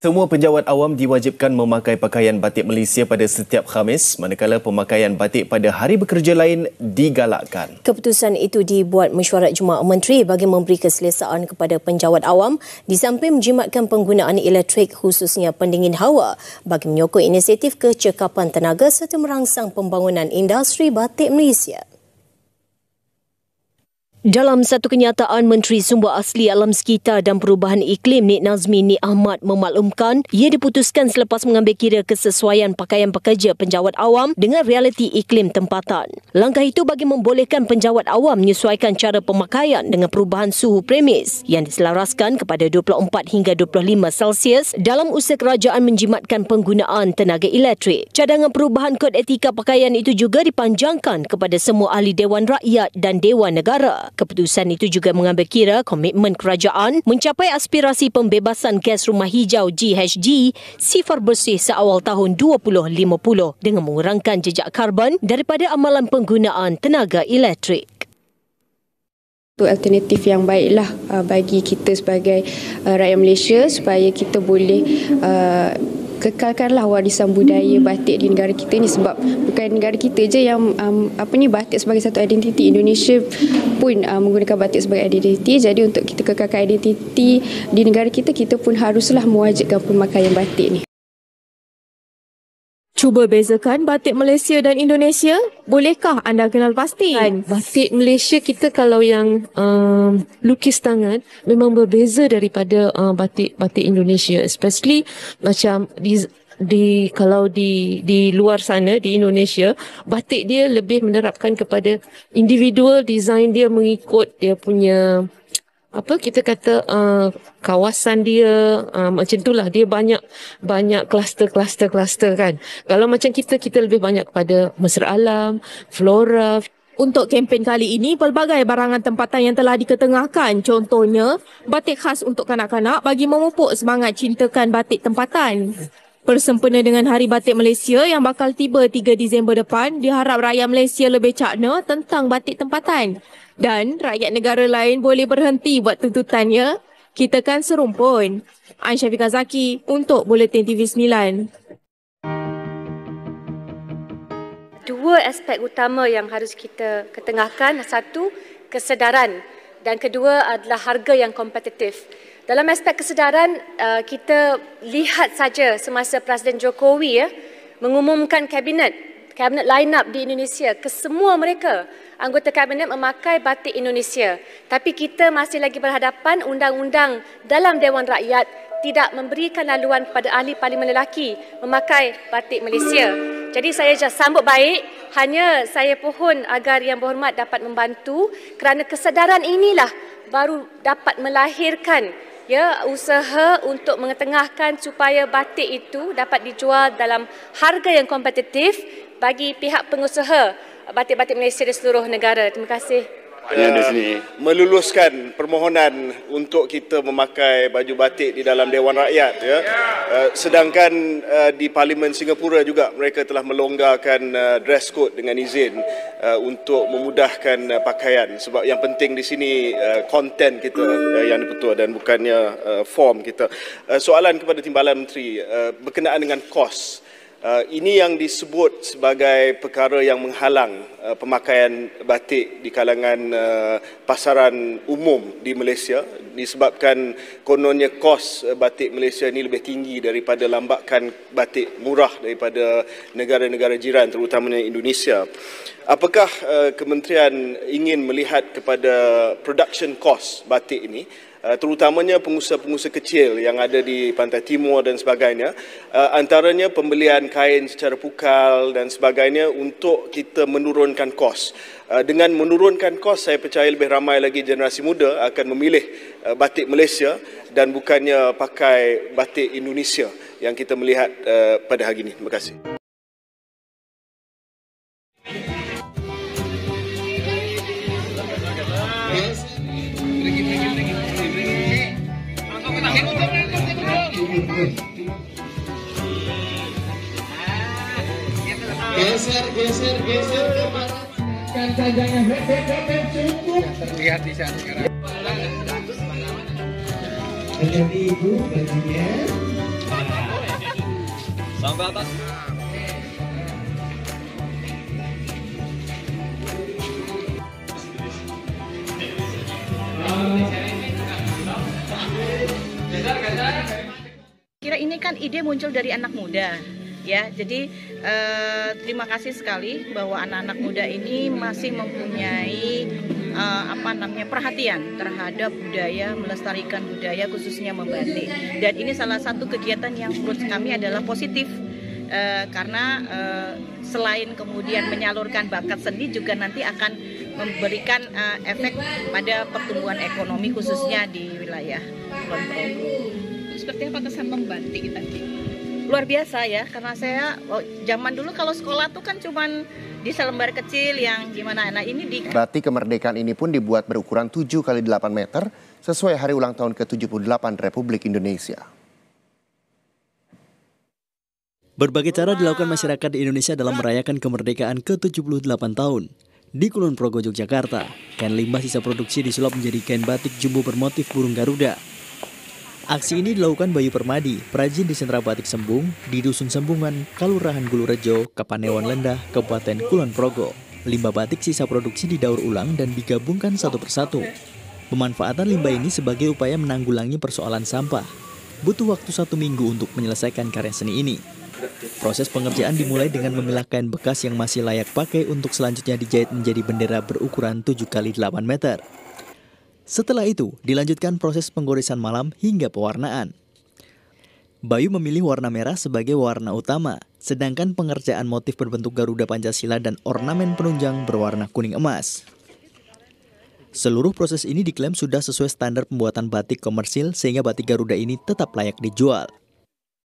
Semua penjawat awam diwajibkan memakai pakaian batik Malaysia pada setiap Khamis, manakala pemakaian batik pada hari bekerja lain digalakkan. Keputusan itu dibuat mesyuarat Jemaah Menteri bagi memberi keselesaan kepada penjawat awam di samping menjimatkan penggunaan elektrik khususnya pendingin hawa bagi menyokong inisiatif kecekapan tenaga serta merangsang pembangunan industri batik Malaysia. Dalam satu kenyataan, Menteri Sumber Asli Alam Sekitar dan Perubahan Iklim Nik Nazmi Nik Ahmad memaklumkan ia diputuskan selepas mengambil kira kesesuaian pakaian pekerja penjawat awam dengan realiti iklim tempatan. Langkah itu bagi membolehkan penjawat awam menyesuaikan cara pemakaian dengan perubahan suhu premis yang diselaraskan kepada 24 hingga 25 Celsius dalam usaha kerajaan menjimatkan penggunaan tenaga elektrik. Cadangan perubahan kod etika pakaian itu juga dipanjangkan kepada semua ahli Dewan Rakyat dan Dewan Negara. Keputusan itu juga mengambil kira komitmen kerajaan mencapai aspirasi pembebasan gas rumah hijau GHG sifar bersih seawal tahun 2050 dengan mengurangkan jejak karbon daripada amalan penggunaan tenaga elektrik. Itu alternatif yang baiklah bagi kita sebagai rakyat Malaysia supaya kita boleh kekalkanlah warisan budaya batik di negara kita ni, sebab bukan negara kita je yang batik sebagai satu identiti. Indonesia pun menggunakan batik sebagai identiti. Jadi untuk kita kekalkan identiti di negara kita, kita pun haruslah mewajibkan pemakaian batik ni. Cuba bezakan batik Malaysia dan Indonesia. Bolehkah anda kenal pasti? Batik Malaysia kita kalau yang lukis tangan memang berbeza daripada batik Indonesia. Especially macam kalau di luar sana di Indonesia, batik dia lebih menerapkan kepada individual design dia mengikut dia punya kawasan dia, macam itulah, dia banyak kluster kan. Kalau macam kita lebih banyak kepada mesra alam, flora. Untuk kempen kali ini, pelbagai barangan tempatan yang telah diketengahkan. Contohnya, batik khas untuk kanak-kanak bagi memupuk semangat cintakan batik tempatan. Bersempena dengan Hari Batik Malaysia yang bakal tiba 3 Disember depan, diharap rakyat Malaysia lebih cakna tentang batik tempatan. Dan rakyat negara lain boleh berhenti buat tuntutannya. Kita kan serumpun. Aisyah Fika Zaki untuk Buletin TV9. Dua aspek utama yang harus kita ketengahkan. Satu, kesedaran. Dan kedua adalah harga yang kompetitif. Dalam aspek kesedaran, kita lihat saja semasa Presiden Jokowi mengumumkan kabinet line-up di Indonesia, kesemua mereka anggota kabinet memakai batik Indonesia. Tapi kita masih lagi berhadapan undang-undang dalam Dewan Rakyat tidak memberikan laluan kepada ahli parlimen lelaki memakai batik Malaysia. Jadi saya sambut baik, hanya saya pohon agar Yang Berhormat dapat membantu kerana kesedaran inilah baru dapat melahirkan usaha untuk mengetengahkan supaya batik itu dapat dijual dalam harga yang kompetitif bagi pihak pengusaha batik-batik Malaysia di seluruh negara. Terima kasih. Meluluskan permohonan untuk kita memakai baju batik di dalam Dewan Rakyat, sedangkan di Parlimen Singapura juga mereka telah melonggarkan dress code dengan izin untuk memudahkan pakaian, sebab yang penting di sini konten kita yang dipetua dan bukannya form kita. Soalan kepada Timbalan Menteri berkenaan dengan kos. Ini yang disebut sebagai perkara yang menghalang pemakaian batik di kalangan pasaran umum di Malaysia, disebabkan kononnya kos batik Malaysia ini lebih tinggi daripada lambakan batik murah daripada negara-negara jiran, terutamanya Indonesia. Apakah kementerian ingin melihat kepada production cost batik ini, terutamanya pengusaha-pengusaha kecil yang ada di Pantai Timur dan sebagainya, antaranya pembelian kain secara pukal dan sebagainya, untuk kita menurunkan kos. Dengan menurunkan kos, saya percaya lebih ramai lagi generasi muda akan memilih batik Malaysia dan bukannya pakai batik Indonesia yang kita melihat pada hari ini. Terima kasih. Geser kan jangan cukup terlihat di sana sekarang. Jadi ibu bajunya Kira ini kan ide muncul dari anak muda, ya. Jadi terima kasih sekali bahwa anak-anak muda ini masih mempunyai perhatian terhadap budaya, melestarikan budaya khususnya membatik. Dan ini salah satu kegiatan yang menurut kami adalah positif karena selain kemudian menyalurkan bakat seni juga nanti akan memberikan efek pada pertumbuhan ekonomi khususnya di wilayah Kulon Progo. Seperti apa kesan membatik tadi? Luar biasa ya, karena saya zaman dulu kalau sekolah tuh kan cuman di selembar kecil yang gimana. Nah ini di Batik kemerdekaan ini pun dibuat berukuran 7 x 8 meter sesuai hari ulang tahun ke-78 Republik Indonesia. Berbagai cara dilakukan masyarakat di Indonesia dalam merayakan kemerdekaan ke-78 tahun. Di Kulon Progo, Yogyakarta, kain limbah sisa produksi disulap menjadi kain batik jumbo bermotif burung Garuda. Aksi ini dilakukan Bayu Permadi, perajin di sentra batik Sembung, di Dusun Sembungan, Kalurahan Gulurejo, Kapanewon Lendah, Kabupaten Kulon Progo. Limbah batik sisa produksi didaur ulang dan digabungkan satu persatu. Pemanfaatan limbah ini sebagai upaya menanggulangi persoalan sampah. Butuh waktu 1 minggu untuk menyelesaikan karya seni ini. Proses pengerjaan dimulai dengan memilah kain bekas yang masih layak pakai untuk selanjutnya dijahit menjadi bendera berukuran 7 x 8 meter. Setelah itu, dilanjutkan proses penggoresan malam hingga pewarnaan. Bayu memilih warna merah sebagai warna utama, sedangkan pengerjaan motif berbentuk Garuda Pancasila dan ornamen penunjang berwarna kuning emas. Seluruh proses ini diklaim sudah sesuai standar pembuatan batik komersil sehingga batik Garuda ini tetap layak dijual.